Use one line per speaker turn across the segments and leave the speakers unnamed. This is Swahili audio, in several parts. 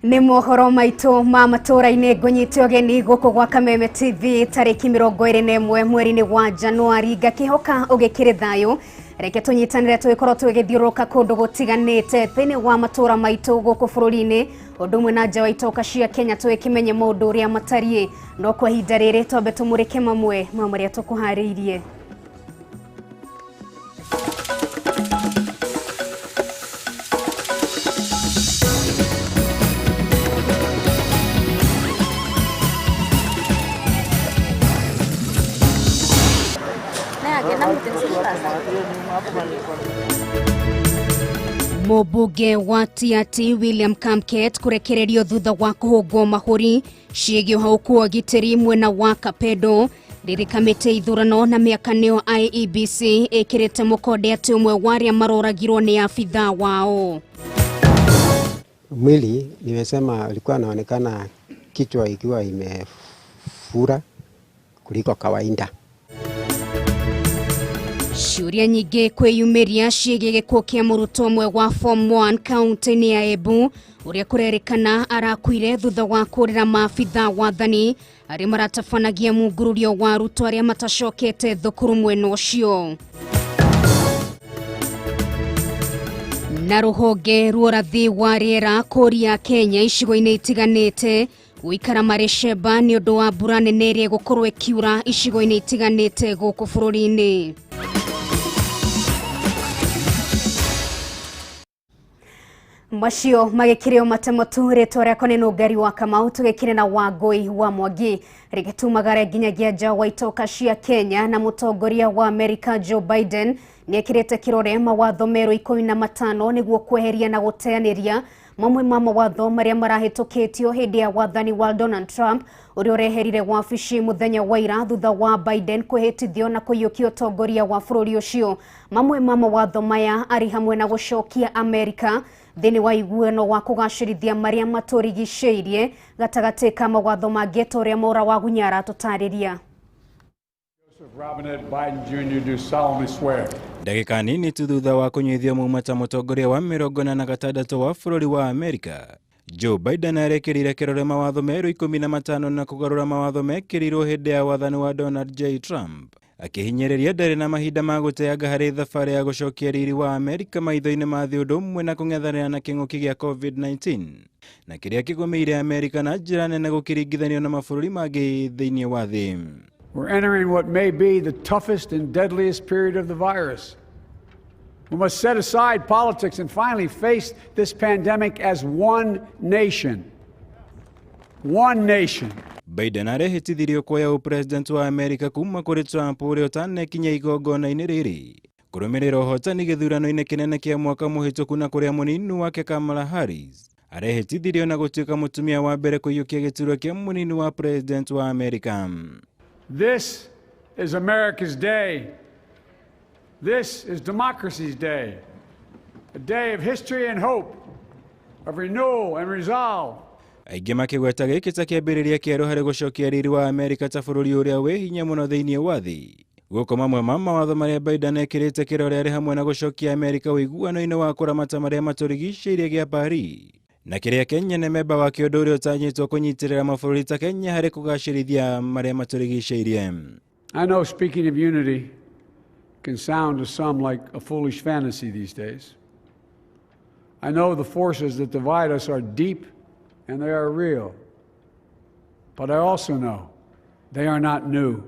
Ni mohoro maitu ma Matuuraini ngonyite ogeni guku gwa Kameme TV tariki 21 mweri-ini wa Januari ngakihoka ugikire thayo. Reke tunyitanire twikorwo twigithiuruka kundu gutiganite thiini wa matura maitu guku bururi-ini undu mwe na nja wa itoka cia Kenya twikimenye maundu uria matarie no kwa ihinda riri twambe tumurike mamwe ma maria tukuhariirie. Mũmbunge wa Tiati William Kamket kurekererio thutha wa kuhũngwo mahũri ciĩgiĩ ũhaũku wa ũgitĩri mwena wa Kapedo. Rĩrĩ kamĩtĩ ithurano na mĩakanio IEBC ĩkĩrĩte mũkonde atĩ ũmwe wa arĩa maroragirwo nĩ abithaa wao.
Mwili nimesema ilikuwa inaonekana kichwa ikiwa imefura kuliko kawaida.
Ciũria nyingĩ kwĩyumĩria ciĩgiĩ gĩkuũ kĩa mũrutwo ũmwe wa Form 1 kaunti-inĩ ya Embu ũrĩa kũrerĩkana arakuire thutha wa kũrĩra maabithaa wathani arĩa maratabanagia mũngũrũrio wa arutwo arĩa matacokete thukuru mwena ũcio. Na rũhonge rwa ũrathi wa rĩera kũria Kenya icigo-inĩ itiganĩte gũikara marĩ cemba nĩ ũndũ wa mbura nene ĩrĩa gũkorwo ĩkiura icigo-inĩ itiganĩte gũkũ bũrũri-inĩ. Macio magĩkĩrĩo matemotu rĩtwa rĩakwa nĩ Nungari wa Kamau tũgĩkĩre na Wangũi wa Mwangi. Rĩngĩ tumagare nginyagia nja wa itoka cia Kenya na mũtongoria wa Amerika Joe Biden nĩekĩrĩte kĩrore mawatho merũ 15 nĩguo kweheria na gũteanĩria mamwe ma mawatho marĩa marahĩtũkĩtio hĩndĩ ya wathani wa Donald Trump ũrĩa ũreherire wabici mũthenya wa ira thutha wa Biden kwĩhĩtithio na kũiyũkia ũtongoria wa bũrũri ũcio. Mamwe ma mawatho maya arĩ hamwe na gũcokia Amerika thĩinĩ wa iguano wa kũgacĩrithia marĩa matũrigicĩirie gatagatĩ ka mawatho mangĩ ta ũrĩa Mwaura wa Gunyara tũtarĩria.
Ndagĩka nini tu thutha wa kũnyuithia mũmata mũtongoria wa 46 wa bũrũri wa Amerika, Joe Biden arekĩrire kĩrore mawatho merũ 15 na kũgarũra mawatho mekĩrirwo hĩndĩ ya wathani wa Donald J. Trump, akĩhinyĩrĩria ndarĩ na mahinda ma gũteanga harĩ thabarĩ ya gũcokia riri wa Amerika maitho-inĩ ma thĩ ũndũ ũmwe na kũng'ethanĩra na kĩng'ũki gĩa COVID-19 na kĩrĩa kĩgũmĩire Amerika na njĩra nene gũkĩringithanio na mabũrũri mangĩ thĩinĩ wa thĩ.
We're entering what may be the toughest and deadliest period of the virus. We must set aside politics and finally face this pandemic as one nation. One nation.
Biden arehĩtithirio kuoya ũpresident wa Amerika kuma kũrĩ Trump ũrĩa ũtanekinya igongona-inĩ rĩrĩ kũrũmĩrĩra ũhotani gĩthurano-inĩ kĩnene kĩa mwaka mũhĩtũku na kũrĩa mũnini wake Kamala Harris arehĩtithirio na gũtuĩka mũtumia wa mbere kũiyũkia gĩturwa kĩa mũnini wa president wa Amerika.
This is America's day. This is democracy's day. A day of history and hope, of renewal and resolve.
Aingĩ makĩgweta gĩkĩ ta kĩambĩrĩria kĩerũ harĩ gũcokia riri wa Amerika ta bũrũri ũrĩa wĩ hinya mũno thĩinĩ wa thĩ. Gũkũ mamwe ma mawatho marĩa Biden ekĩrĩte kĩrore arĩ hamwe na gũcokia Amerika ũiguano-inĩ wa kũramata marĩa matũrigicĩirie gĩa Paris, na kĩrĩa Kenya nĩ memba wa kĩũndũ ũrĩa ũtanyĩtwo kũnyitĩrĩra mabũrũri ta Kenya harĩ kũgacĩrithia marĩa matũrigicĩirie.
I know speaking of unity can sound to some like a foolish fantasy these days. I know the forces that divide us are deep and they are real. But I also know they are not new.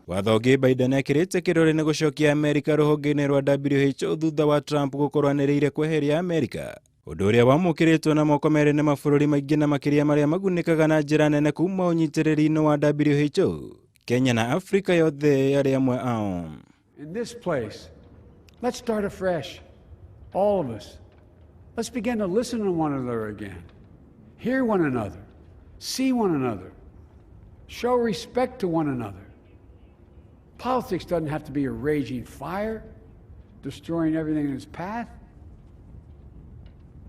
Watho ũngĩ Biden ekĩrĩte kĩrore nĩ gũcokia Amerika rũhonge-inĩ rwa WHO thutha wa Trump gũkorwanĩrĩire kweheria Amerika, ũndũ ũrĩa wamũkĩrĩtwo na moko merĩ nĩ mabũrũri maingĩ na makĩria marĩa magunĩkaga na njĩra nene kuma ũnyitĩrĩri-inĩ wa WHO. Kenya na Afrika yothe yarĩ amwe ao.
In this place, let's start afresh. All of us. Let's begin to listen to one another again. Hear one another. See one another. Show respect to one another. Politics doesn't have to be a raging fire, destroying everything in its path.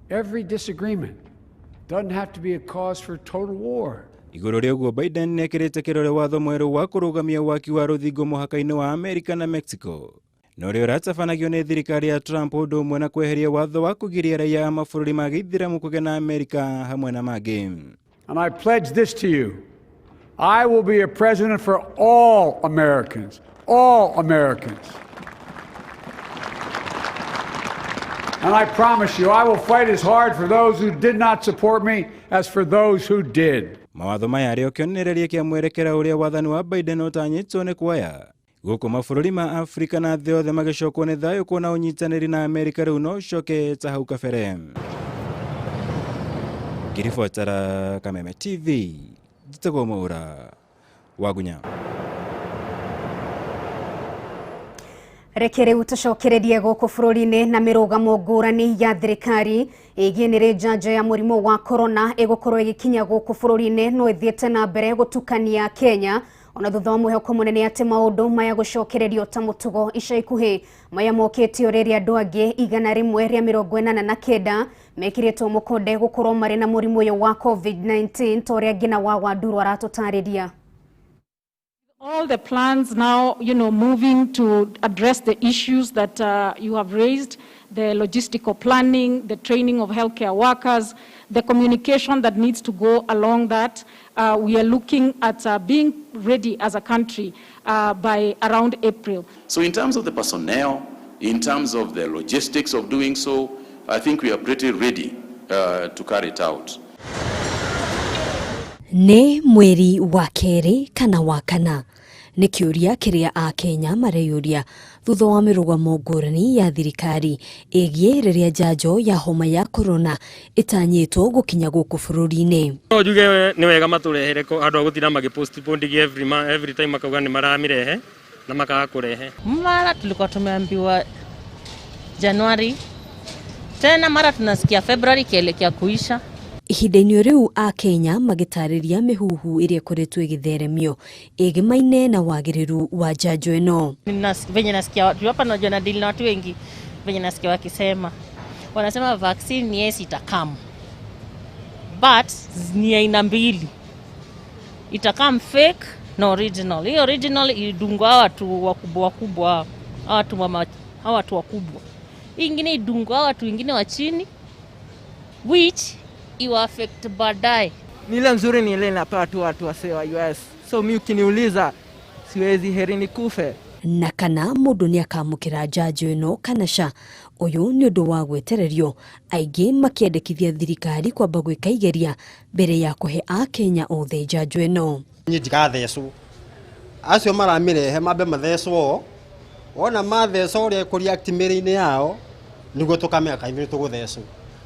Every disagreement doesn't have to be a cause for total war.
Igũrũ rĩa ũguo Biden nĩekĩrĩte kĩrore watho mwerũ wa kũrũgamia waki wa rũthingo mũhaka-inĩ wa Amerika na Mexico no rio ratabanagio nĩ thirikari ya Trump ũndũ ũmwe na kweheria watho wa kũgiria raia a mabũrũri ma gĩithĩramu kũgena Amerika hamwe na mangĩ.
And I pledge this to you. I will be a president for all Americans. All Americans. And I promise you, I will fight as hard for those who did not support me as for those who did.
Mawatho maya arĩ o kĩonereria kĩa mwerekera ũrĩa wathani wa Biden ũtanyĩtwo nĩ kuoya gũkũ mabũrũri ma Afrika na thĩ yothe magĩcokwo nĩ thayũ kuona ũnyitanĩri na Amerika rĩu no ũcoke ta hau kabere. Ngĩribotera Kameme TV, njĩtagwo Mwaura Wagunya.
Reke rĩu tũcokererie gũkũ bũrũri-inĩ na mĩrũgamo ngũrani ya thirikari ĩgiĩ nĩ njanjo ya mũrimũ wa corona ĩgũkorwo ĩgĩkinya gũkũ bũrũri-inĩ no ĩthiĩte na mbere gũtukania Kenya ona thutha wa mwĩhoko mũnene atĩ maũndũ maya gũcokererio ta mũtugo ica ikuhĩ maya mokĩtio rĩrĩa andũ angĩ 189 mekĩrĩtwo mũkonde gũkorwo marĩ na mũrimũ ũyũ wa COVID-19 ta ũrĩa ngina wa Wanduru aratũtarĩria.
All the plans now, moving to address the issues that you have raised, the logistical planning, the training of healthcare workers, the communication that needs to go along that. We are looking at being ready as a country by around April.
So in terms of the personnel, in terms of the logistics of doing so, I think we are pretty ready to carry it out.
Nĩ mweri wa kerĩ kana wa kana nĩ kĩũria kĩrĩa a Kenya mareyũria thutha wa mĩrũgamo ngũrani ya thirikari ĩgiĩ rĩrĩa njanjo ya homa ya corona ĩtanyĩtwo gũkinya gũkũ bũrũri-inĩ.
No njuge nĩ wega matũrehere andũ a gũtira magĩpostpone every time makauga nĩ maramirehe na makaga kũrehe.
Mara tulikuwa tumeambiwa Januari, tena mara tunasikia February kielekea kuisha.
Ihinda-inĩ rĩu a Kenya magĩtarĩria mĩhuhu ĩrĩa ĩkoretwo ĩgĩtheremio ĩgĩmaine na wagĩrĩru wa njanjo ĩno.
Venye nasikia watu hapa najua na deal na watu wengi venye nasikia wakisema wanasema vaccine yes itakam, but ni aina mbili, itakam fake na original. Hii original idungwa watu wakubwa watu wakubwa, hii ingine idungwa watu wengine wa chini which iwa affect baadaye.
Nile mzuri ni ile inapewa tu watu wa US. So mimi ukiniuliza siwezi heri nikufe.
Na kana mũndũ nĩ akamũkĩra njanjo ĩno kana ca ũyũ nĩ ũndũ wa gwetererio aingĩ makĩendekithia thirikari kwamba gwĩka igeria mbere ya kũhe a Kenya othe njanjo ĩno.
Njikathecwo acio maramirehe mambe mathecwo ona mathecwo ũrĩa kũreact mĩrĩ-inĩ yao nĩguo tũkameka ithuĩ tũgũthecwo.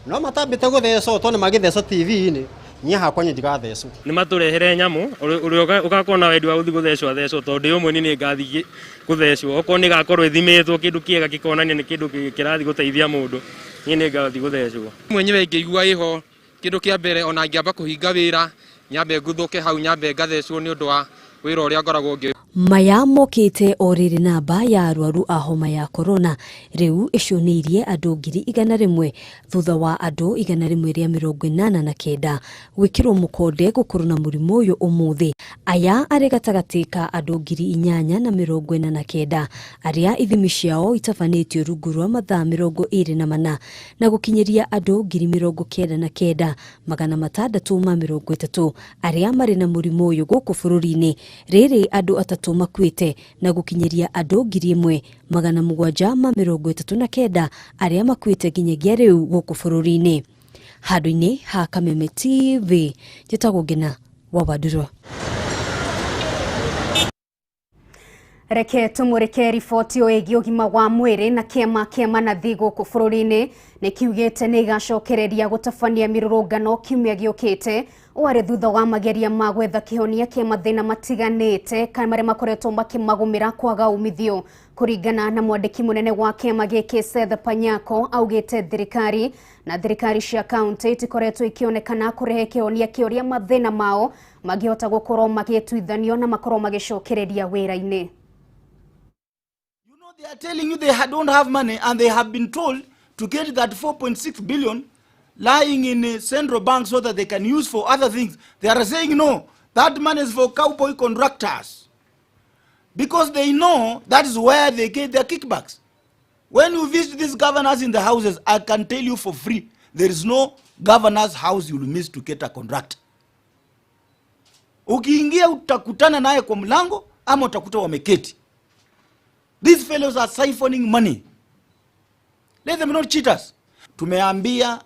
No matambĩte gũthecwo tondũ magĩthecwo TV-inĩ niĩ hakwa njikathecwo.
Nĩ matũrehere nyamũ ũrĩa ũgakorwo wendi wa gũthiĩ gũthecwo athecwo tondũ ũmwe nĩ ngathiĩ gũthecwo okorwo nĩ gakorwo ĩthimĩtwo kĩndũ kĩega gĩkonania nĩ kĩndũ kĩrathiĩ gũteithia mũndũ niĩ nĩ ngathiĩ gũthecwo.
Mwenyewe ngĩigua iho kĩndũ kĩa mbere ona ngĩamba kũhinga wĩra nyambe nguthũke hau nyambe ngathecwo nĩ ũndũ wa wĩra ũrĩa ngoragwo ngĩ.
Maya mokĩte o rĩrĩ namba ya arwaru a homa ya corona rĩu ĩcũnĩirie andũ 100,000 thutha wa andũ 189 gwĩkĩrwo mũkonde gũkorwo na mũrimũ ũyũ ũmũthĩ. Aya arĩ gatagatĩ ka andũ 849 arĩa ithimi ciao itabanĩtio rungu rwa mathaa 24 na gũkinyĩria andũ 99,630 arĩa marĩ na mũrimũ ũyũ gũkũ bũrũri-inĩ. Rĩrĩ andũ atatũ makuĩte na gũkinyĩria andũ 1,739 arĩa makuĩte nginyagia rĩu gũkũ bũrũri-inĩ. Handũ-inĩ ha Kameme TV, njĩtagwo Ngina wa Wanduru.
Reke tumũrĩke riboti ĩgiĩ ũgima wa mwĩrĩ na kĩama manathi gũkũ bũrũri-inĩ nĩ kiugĩte nĩ igacokereria gũtabania mĩrũrũngano kiumia gĩũkĩte warĩ thutha wa mageria ma gwetha kĩhonia kĩa mathĩna matiganĩte kana marĩa makoretwo makĩmagũmĩra kwaga umithio. Kũringana na mwandĩki mũnene wa kĩama gĩkĩ Seth Panyako augĩte thirikari cia kaunti itikoretwo ikĩonekana kũrehe kĩhonia kĩa ũrĩa mathĩna mao mangĩhota gũkorwo magĩtuithanio na makorwo magĩcokereria wĩra-inĩ.
They are telling you they don't have money and they have been told to get that 4.6 billion lying in central bank so that they can use for other things. They are saying no, that money is for cowboy contractors because they know that is where they get their kickbacks. When you visit these governors in the houses, I can tell you for free, there is no governor's house you will miss to get a contract. Ukiingia utakutana naye kwa mlango ama utakuta wameketi. These fellows are siphoning money. Let them not cheat us. Tumeambia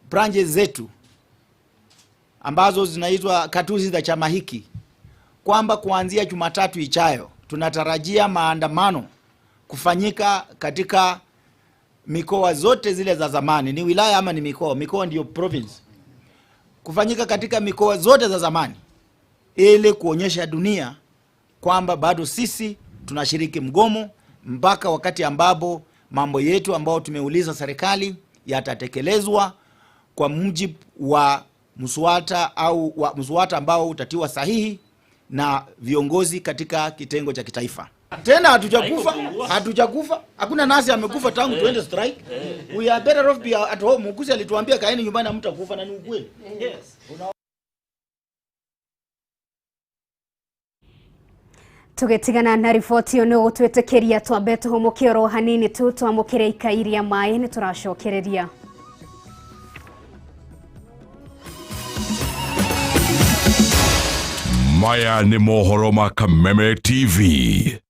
branches zetu ambazo zinaitwa katuzi za chama hiki kwamba kuanzia Jumatatu ijayo tunatarajia maandamano kufanyika katika mikoa zote zile za zamani. Ni wilaya ama ni mikoa? Mikoa ndio province. Kufanyika katika mikoa zote za zamani ili kuonyesha dunia kwamba bado sisi tunashiriki mgomo mpaka wakati ambapo mambo yetu ambao tumeuliza serikali yatatekelezwa kwa mujibu wa mswada au mswada ambao utatiwa sahihi na viongozi katika kitengo cha kitaifa. Tena hatujakufa. Hakuna nasi amekufa tangu tuende strike. We are better off be at home. Mkusi alituambia kaeni nyumbani hamtakufa, na ni ukweli. Yes.
Tugetigana na riboti no gutwetekeria twambe tuhumuke ro hanini tu twamukire ikairia mai ni turacokereria.
Maya ni mohoro ma Kameme TV.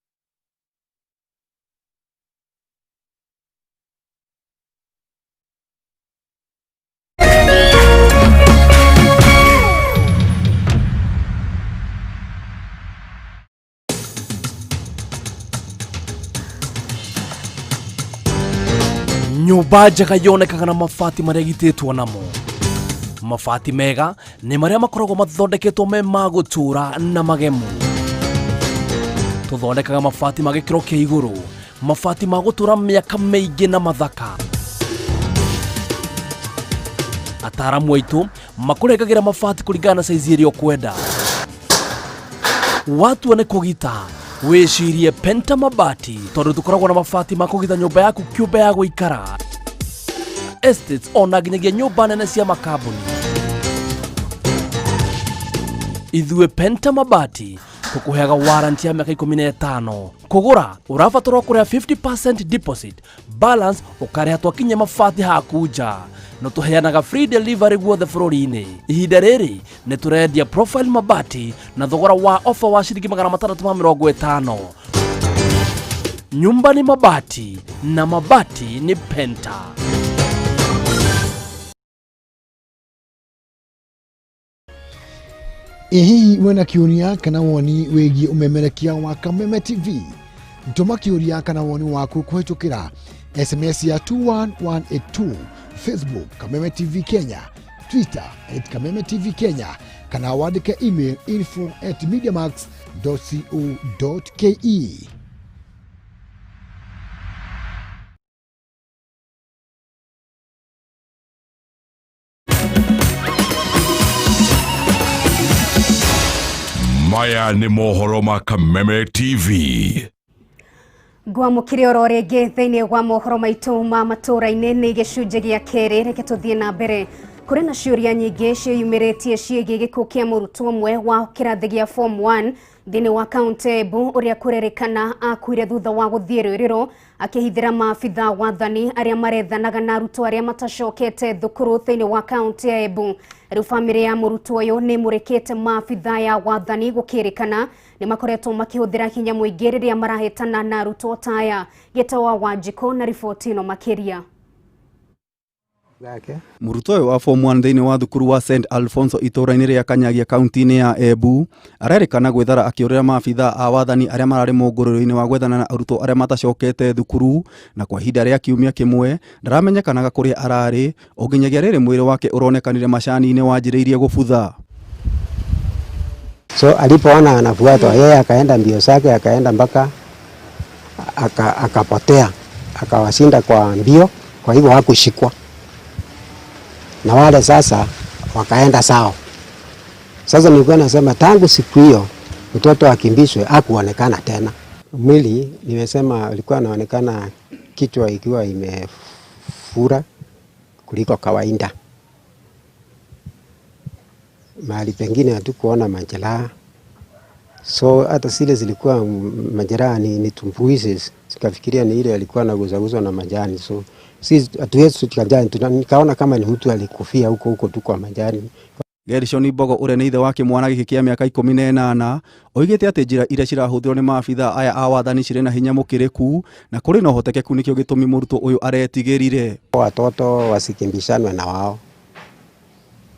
Nyumba njega yonekaga na mabati maria gititwo namo. Mabati mega ni maria makoragwo mathondeketwo me magutura na magemu. Tuthondekaga mabati magikiro kia iguru, mabati magutura miaka meigi na mathaka. Ataramu aitu makuregagira mabati kuringana na size iria ukwenda. Watu ane kugita wicirie Penta Mabati tondu tukoragwo na mabati makugita nyumba yaku kiumbe ya guikara. Estates ona nginyagia nyumba nene cia makambuni. Ithue Penta Mabati tukuheaga warranty ya miaka 15. Kugura urabatara kurea 50% deposit, balance ukareha twakinya mabati hakuja. No tuheanaga free delivery guothe bururi-ini. Ihinda riri ni turendia profile mabati na thogora wa offer wa shilingi 650. Nyumba ni mabati na mabati ni Penta.
Ihi wena kiuria kana woni wegi umemerekia wa Kameme TV. Ntoma kiuria kana woni waku kuhitukira SMS ya 21182, Facebook Kameme TV Kenya, Twitter @Kameme TV Kenya, kana wandike email info@mediamax.co.ke.
Maya ni mohoro ma Kameme TV.
Gwamukire oro rege thiini gwa mohoro maitu ma Matuuraini ni gicunje gia keri reke tuthie na mbere. Kuri na ciuria nyingi ciumiritie ciigie gikuo kia murutwo mwe wa kirathi gia form 1 thini wa kaunti Embu uria kurerekana akuire thutha wa guthie rwiriro akihithira maabitha wathani aria marethanaga na arutwo aria matacokete thukuru thini wa kaunti ya Embu. Riu family ya murutwo uyu ni murekete maabitha ya wathani gukirikana ni makoretwo makihuthira hinya muingi riria marahitana na arutwo taya. Getawa Wanjiko na riboti ino makiria.
Murutwo uyu wa form 1 thini wa thukuru wa St Alfonso itũra-inĩ ria Kanyagia kaunti-inĩ ya Embu arerikana gwithara akiurira maabitha a wathani aria marari mungururo-inĩ wa gwethana na arutwo aria matacokete thukuru na kwa ihinda ria kiumia kimwe ndaramenyekanaga kuria arari onginyagia riri mwiri wake uronekanire macani-inĩ wanjiriirie gubutha.
So alipoona anafuatwa yeye akaenda mbio zake, akaenda mpaka akapotea, akawashinda kwa mbio, kwa hivyo hakushikwa. Na wale sasa wakaenda sawa. Sasa nilikuwa nasema tangu siku hiyo mtoto akimbishwe hakuonekana tena. Mwili nimesema alikuwa anaonekana kichwa ikiwa imefura kuliko kawaida. Mahali pengine hatukuona majeraha. So hata zile zilikuwa majeraha ni tumbuizi, sikafikiria ni ile alikuwa anaguzaguzwa na majani. So si hatuwezi nikaona kama ni mtu alikufia huko tu kwa majani.
Gershon Bogo uria ni ithe wake mwana giki kia miaka 18 oigite ati njira iria cirahuthirwo ni maabitha aya a wathani cirĩ na hinya mukiriku na kuri no hotekeku nikio gitumi murutwo uyu aretigirire.
Watoto wasikimbishanwe na wao,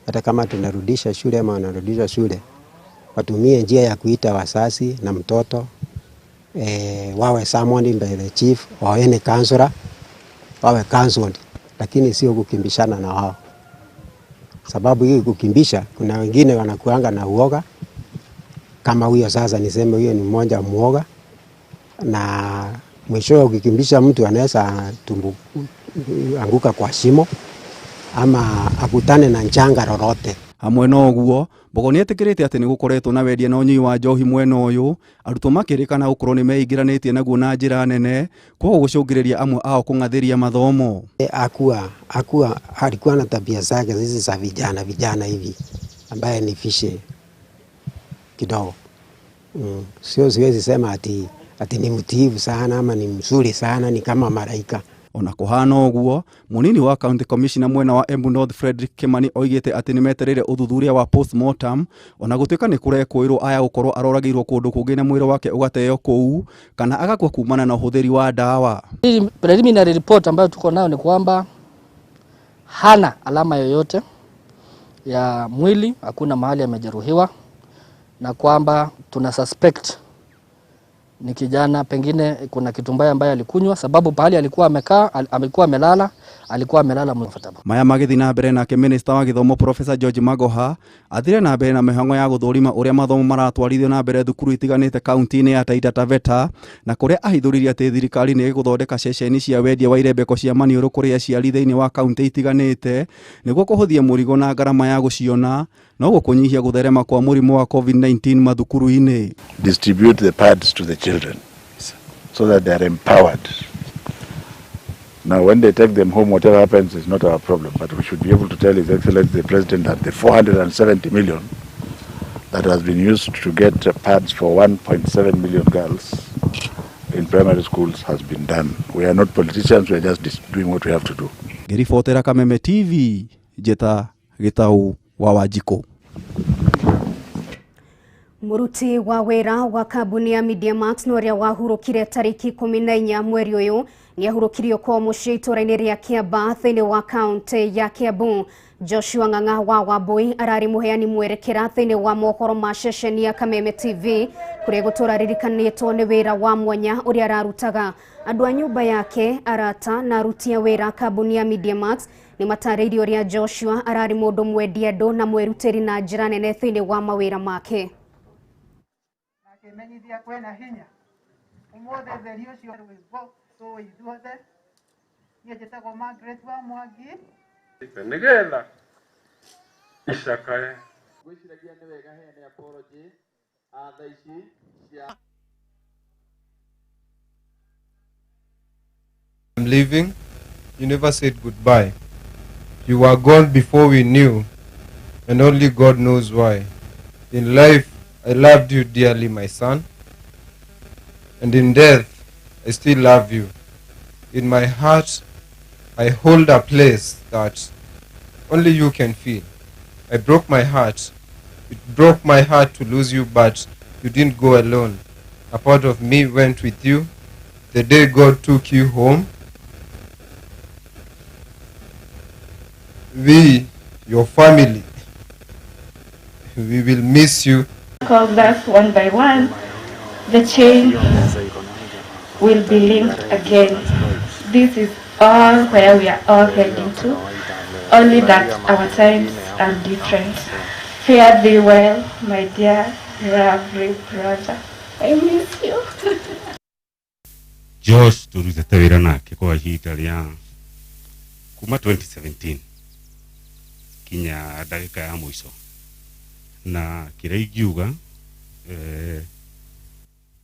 hata kama tunarudisha shule ama wanarudisha shule, watumie njia ya kuita wasasi na mtoto, wawe summoned by the chief, wawe ni counselor, wawe counseled, lakini sio kukimbishana na wao. Sababu hii kukimbisha, kuna wengine wanakuanga na uoga, kama huyo sasa niseme huyo ni mmoja muoga, na mwisho ukikimbisha mtu anaweza anguka kwa shimo ama akutane na njanga lolote.
Hamwe no guo Bogo ni etikirite ati ni gukoretwo na wendia na unyui wa njohi mwena uyu, arutwo makirikana gukorwo ni meingiranitie naguo na njira nene, kwa gucungiriria amwe ao kungathiria mathomo.
Alikuwa na tabia zake hizi za vijana hivi ambaye ni fishe kidogo. Sio siwezi sema ati ni mtiifu sana ama ni mzuri sana, ni kama malaika.
Ona kuhana uguo munini wa county commissioner mwena wa Embu North Frederick Kimani oigite ati ni metereire uthuthuria wa postmortem ona gutuika ni kurekwirwo aya gukorwo aroragirwo kundu kungi na mwiri wake ugateo kuu kana agakwa kumana na uhuthiri wa dawa.
Preliminary report ambayo tuko nayo ni kwamba hana alama yoyote ya mwili, hakuna mahali amejeruhiwa, na kwamba tuna suspect ni kijana pengine kuna kitu mbaya ambaye alikunywa, sababu pahali alikuwa amekaa, alikuwa amelala mfutaba.
Maya magithi na mbere nake minister wa githomo Professor George Magoha athire na mbere na mihango ya guthurima uria mathomo maratwarithio na mbere thukuru itiganite kaunti-ini ya Taita Taveta, na kuria ahithuririe ati thirikari ni iguthondeka ceceni cia wendia wa irembeko cia maniuru kuria aciari thiini wa kaunti itiganite niguo kuhuthia murigo na garama ya guciona no gukunyihia gutherema kwa murimu wa COVID-19 mathukuru-ini.
Distribute the pads to the children so that they are empowered. Now, when they take them home, whatever happens is not our problem, but we should be able to tell His Excellency the President that the 470 million that has been used to get pads for 1.7 million girls in primary schools has been done. We are not politicians, we are just doing what we have to do.
Ngiribotera Kameme TV, Jeta Gitau wa Wanjikũ.
Muruti wa wera wa kambuni ya Media Max noria wahurukire tariki 14 mweri uyu ni ahurukirio kwa mucii itũra-inĩ ria Kiambaa thĩinĩ wa kaunti ya Kiambu. Joshua Ng'ang'a wa Wambui arari muheani mwerekera thĩinĩ wa mohoro ma ceceni ya Kameme TV kuria gũtũra ririkanĩtwo nĩ wĩra wa mwanya uria ararutaga. Andũ a nyũmba yake, arata na aruti a wĩra kambuni ya Media Max ni matarĩirie ũrĩa Joshua arari mũndũ mwendia andũ na mwĩrutĩri na njĩra nene thĩinĩ wa mawĩra make.
Menyithia kwena hinya umothe theri ucio rwimbo so ithuothe nie njĩtagwo Margaret wa Mwangi
nigetha icakae
gwiciragia ni wega heane apology thaa ici cia
I'm leaving. You never said goodbye. You were gone before we knew, and only God knows why. In life, I loved you dearly, my son, and in death, I still love you. In my heart, I hold a place that only you can feel. I broke my heart. It broke my heart to lose you, but you didn't go alone. A part of me went with you. The day God took you home, we, your family, we will miss you.
Because that's one by one, the chain will be linked again. This is all where we are all heading to, only that our times are different. Fare thee well, my dear lovely brother. I miss you.
Josh turutete wĩra nake kwa ihinda rĩa kuma 2017 kinya ndagĩka ya mũico, na kĩrĩa ingiuga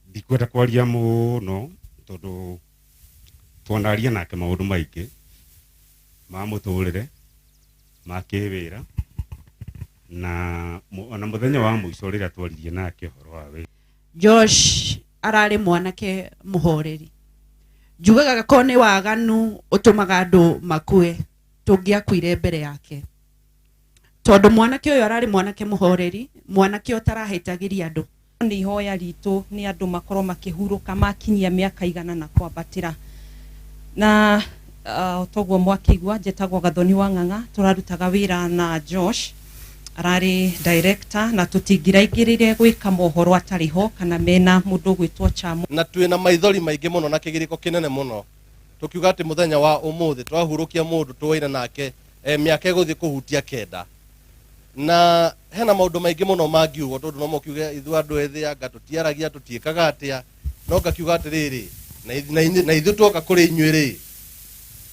ndikwenda kwaria mũno tondũ twanaria nake maũndũ maingĩ ma mũtũrĩre ma kĩwĩra na ona mũthenya wa mũico rĩrĩa twaririe nake ũhoro wa wĩra
Josh ararĩ mwanake muhoreri. Njugaga kone waganu utumaga andu makue tungiakuire mbere yake. Tondu mwanake uyu ararĩ mwanake muhoreri, mwanake utarahĩtagĩria andu. Ni ihoya ritũ ni andu makorwo makihuruka makinyia miaka igana na kwambatĩra. Na toguo mwakigwa njĩtagwo Gathoni wa Ng'ang'a, turarutaga wĩra na Josh ararĩ director, na tutingiraingĩrĩre gwĩka mohoro atarĩ ho kana mena mũndũ gwĩtwo Chamo.
Na twĩna maithori maingĩ mũno na kĩgirĩko kĩnene mũno, tukiuga atĩ mũthenya wa ũmũthĩ twahurukia mũndũ tũwaina nake mĩaka ĩgũthiĩ kũhutia 9, na hena maũndũ maingĩ mũno mangiugwo tondũ no mũkiuge ithuĩ andũ ethĩ anga tũtiaragia tũtiĩkaga atĩa, no ngakiuga atĩrĩrĩ na ithuĩ tuoka kũrĩ inyuĩ rĩ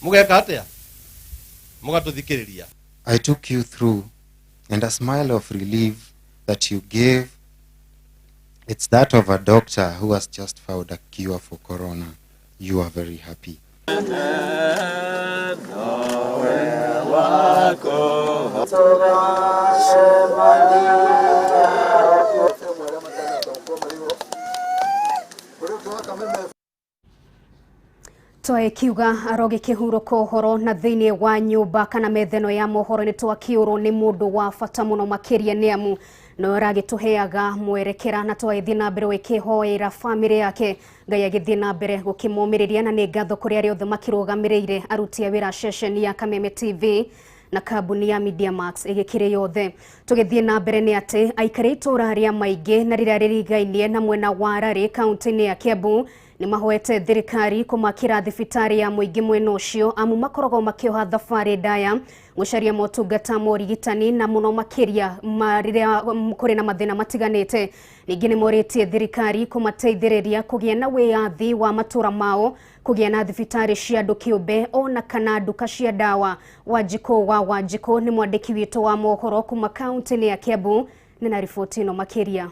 mũgeka atĩa mũgatũthikĩrĩria.
I took you through, and a smile of relief that you gave, it's that of a doctor who has just found a cure for corona. You are very happy.
Toe kiuga aroge kihuroko horo na thiini wa nyumba kana metheno ya mohoro ni twakiurwo ni mundu wa bata muno makiria ni amu no ragituheaga mwerekera na twaithie na mbere wikihoera family yake Ngai agithie na mbere gukimomiriria na ni ngatho kuri ari othe makirugamiriire aruti a wira session ya Kameme TV na kambuni ya Media Max igikire yothe. Tugithie na mbere ni ati aikari itura aria maingi na rira ririgainie na mwena wa Rari kaunti-ini ya Kiambu ni mahoete thirikari kumakira thibitari ya muingi mwena ucio amu makoragwo makioha thabari ndaya gucaria motungata morigitani na muno makiria mariria kuri na mathina matiganite. Ningi ni moretie thirikari kumateithiriria kugia na wiathi wa matura mao, kugia na thibitari cia andu kiumbe ona kana duka cia dawa. Wanjiko ni mwandiki witu wa mohoro kuma kaunti-ini ya Kiambu na riboti ino makiria.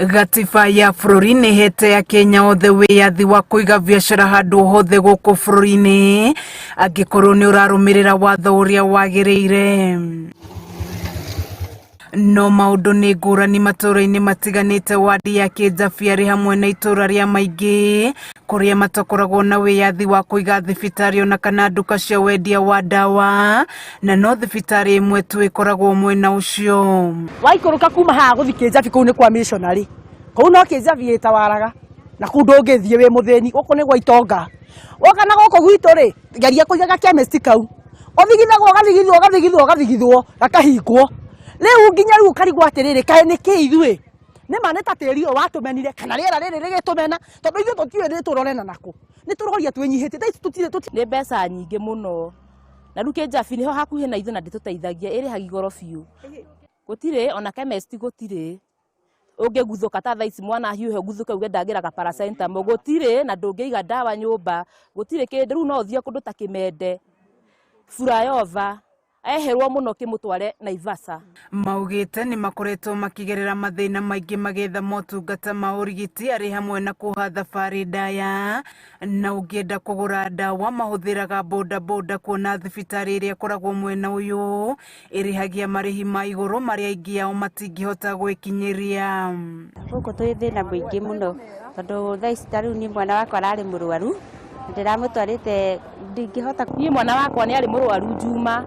Gatiba ya bũrũri nĩ hete ya Kenya othe wĩyathi wa kũiga biacara handũ hothe gũkũ bũrũri-inĩ angĩkorwo nĩ ũrarũmĩrĩra watho ũrĩa wagĩrĩire. No maũndũ nĩ ngũrani matũũra-inĩ matiganĩte wadi ya Kĩnjabi arĩ hamwe na itũũra rĩa Maingĩ kũrĩa matakoragwo na wĩyathi wa kũiga thibitari ona kana nduka cia wendia wa ndawa, na no thibitari ĩmwe tu ĩkoragwo mwena ũcio.
Waikũrũka kuma haha gũthiĩ Kĩnjabi kũu nĩ kwa missionary, kũu no Kĩnjabi ĩtawaraga na kũu ndũngĩthiĩ wĩ mũthĩni, gũkũ nĩ gwa itonga. Woka na gũkũ gwitũ rĩ, geria kũigaga chemist kau, ũthigithagwo gakahingwo. Leo nginya rĩu karigwo atĩrĩrĩ kae nĩ kĩ ithuĩ nĩ ma nĩ ta tĩri ũyũ watumenire kana rĩera rĩrĩ rĩgĩtũmena tondũ ithuĩ tũtiũĩ nĩ tũrorena nako nĩ tũroria twĩnyihĩtie tha ici tũtirĩ
nĩ mbeca nyingĩ mũno na rĩu Kĩnjabi nĩho hakuhĩ na ithuĩ na ndĩtũteithagia ĩrĩhagia goro biũ. Gũtirĩ ona chemist gũtirĩ ũngĩguthũka ta tha ici mwana hiũhe guthũke uge ndagĩraga paracetamol gũtirĩ na ndũngĩiga ndawa nyũmba gũtirĩ kĩndũ. Rĩu no ũthiĩ kũndũ ta Kĩmende Flyover eherwo muno kimutware Naivasha.
Maugite ni makoretwo makigerera mathina maingĩ magetha motungata ma urigiti ari hamwe na kuha thabari ndaya, na ũngĩenda kũgũra ndawa mahũthĩraga boda kuona thibitari ĩrĩa ĩkoragwo mwena ũyũ ĩrĩhagia marĩhi ma igũrũ marĩa aingĩ ao matingĩhota gwĩkinyĩria.
Gũkũ twĩ thĩna mũingĩ mũno tondũ thaa ici tarĩu ni mwana wakwa ararĩ mũrwaru ndiramũtwarĩte ndingĩhota.
Niĩ mwana wakwa nĩ arĩ mũrwaru Juma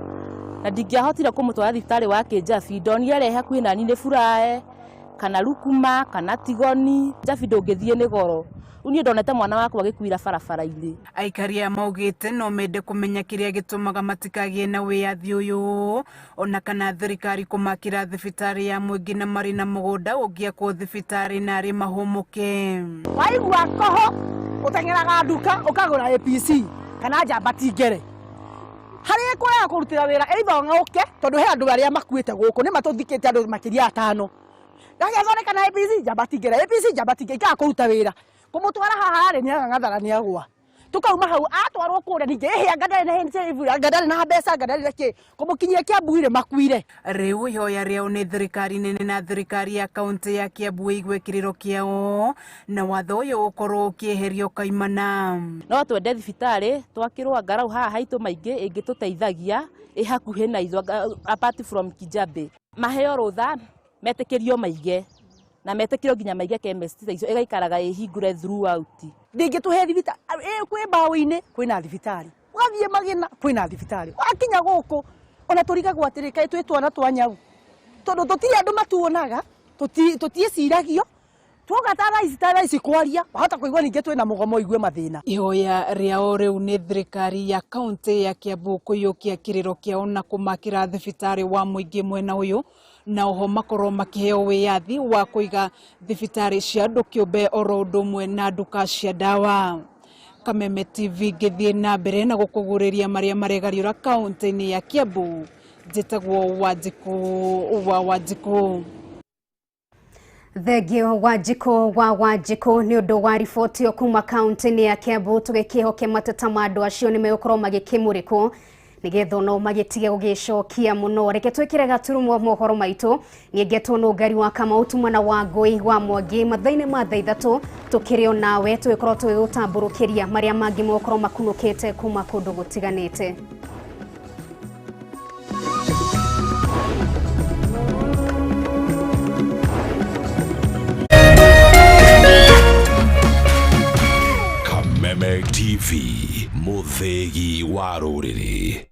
na ndingĩahotire kũmũtwara thibitarĩ wa Kĩnjabi, ndonire arĩ hakuhĩ nani nĩ Furae kana Rukuma kana Tigoni. Kĩnjabi ndũngĩthiĩ nĩ goro. Rĩu niĩ ndonete mwana wakwa agĩkuira barabara-inĩ.
Aikaria maugĩte no mende kũmenya kĩrĩa gĩtũmaga matikagĩe na wĩyathi ũyũ ona kana thirikari kũmakĩra thibitari ya mũingĩ na marĩ na mũgũnda ũngĩakwo thibitari na arĩ mahũmũke.
Waigua koho ũteng'eraga nduka ũkagũra APC kana njambati ngere harĩ kũrĩa kũrutĩra wĩra either ng'oke tondũ he andũ arĩa makuĩte gũkũ nĩ matũthikĩte andũ makĩria atano. Gagethoneka na APC njambati ngere ikaga kũruta wĩra kũmũtwara haha rĩ nĩ ang'athara nĩ agwa. Tukauma hau atwarwo kũrĩa ningĩ ĩhĩa ngadari na mbeca ngadari reke kũmũkinyia Kiambu irĩ makuire.
Rĩu ihoya rĩao nĩ thirikari nene na thirikari ya kaunti ya Kiambu ĩigue kĩrĩro kĩao na watho ũyũ ũkorwo ũkĩeherio kaimana.
No twende thibitarĩ twakĩrwo ngarau haha haitũ Maingĩ ĩngĩtũteithagia hakuhĩ na ithuĩ apart from Kĩnjabi. Maheo rũtha metĩkĩrio Maingĩ
na metekiro ginya maigia chemist icio igaikaraga ihingure throughout.
Ndingi tuhe thibitari kwi bawo-ini kwina thibitari wathie magina kwina thibitari wakinya guku ona turigagwo atirika twitwana twanyau tondu tutiri andu matuonaga tutieciragio twogatara ici kwaria wahota kuigua ninge twina mugomo igue mathina.
Ihoya riao riu ni thirikari ya kaunti ya Kiambu kuyukia kiriro kiao na kumakira thibitari wa muingi mwena uyu na oho makorwo makiheo wiyathi wa kuiga thibitari cia andu kiumbe oro undu umwe na nduka cia dawa. Kameme TV ngithie na mbere na gukuguriria maria maregariura kaunti-ini ya Kiambu. Njitagwo Wanjiku.
Thegio Wanjiku ni undu wa riboti yo kuma kaunti-ini ya Kiambu tugikihoke mateta ma andu acio ni megukorwo magikimurikwo nigetha no magitige gugicokia muno. Reke twikire gaturumo mohoro maitu ni ngetwo Nungari wa Kamau tumana wa Ngui wa Mwangi mathaine ma thaa 3 tukirio nawe twikorwo twigutamburukiria maria mangi mokorwo makunukite kuma kundu gutiganite.
Kameme TV, muthegi wa ruriri.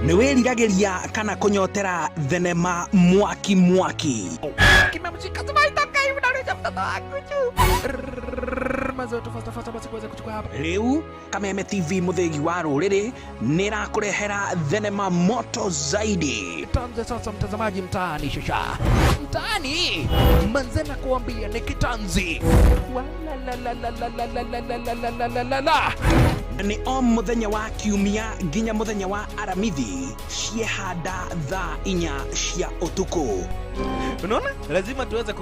Niwiriragiria kana kunyotera thenema mwaki
Kimemshika tumaita kai unaleta mtoto wangu mazoto fasta basi kuweza kuchukua hapa.
Riu Kameme TV muthegi wa ruriri nirakurehera thenema moto zaidi.
Tanze sasa mtazamaji mtaani shusha. Mtaani manzena kuambia ni kitanzi.
Ni o muthenya wa kiumia ginya muthenya wa aramithi ciehanda thaa 4 cia utuku.
Unaona lazima tuweze